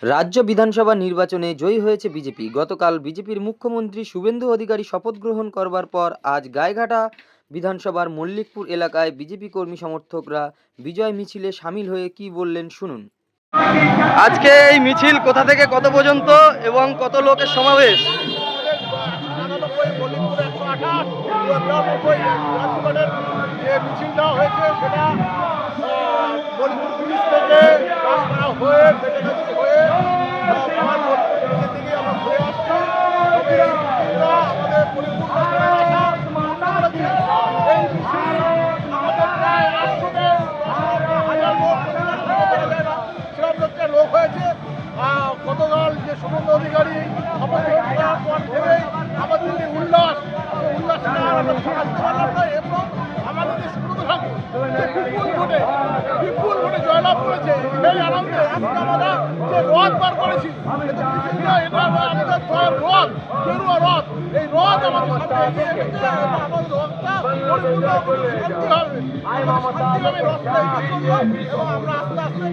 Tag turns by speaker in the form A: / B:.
A: রাজ্য বিধানসভা নির্বাচনে জয়ী হয়েছে বিজেপি। গতকাল বিজেপির মুখ্যমন্ত্রী শুভেন্দু অধিকারী শপথ গ্রহণ করবার পর আজ গাইঘাটা বিধানসভার মল্লিকপুর এলাকায় বিজেপি কর্মী সমর্থকরা বিজয় মিছিলে সামিল হয়ে কি বললেন শুনুন।
B: আজকে এই মিছিল কোথা থেকে কত পর্যন্ত এবং কত লোকের সমাবেশ?
C: যে মিছিলটা হয়েছে সেটা মণিপুর ব্রিজ থেকে রাস্তা হয়ে বেটেগাছি হয়ে দিকে আমরা ঘুরে আসছি। তবে এই মিছিলটা আমাদের পরিপূর্ণ করে আসা করেছে। এই মিছিল আমাদের প্রায় 800 লোক সেরকম লোক হয়েছে। গতকাল যে শুভেন্দু অধিকারী শপথ গ্রহণ করার পর থেকেই আমাদের যে উল্লাসটা আমরা থাকতে পারলাম না এবং আমাদের যে সুব্রত ঠাকুর বিপুল ভোটে জয়লাভ করেছে এই আনন্দে আজকে আমরা যে রথ বার করেছি এটা আমাদের রথ গেরুয়া রথ, এই রথ আমাদের সাথে এগিয়ে গেছে এবং আমাদের রথটা পরিপূর্ণ শান্তিভাবে রথটা এগিয়ে চলবে এবং আমরা আস্তে আস্তে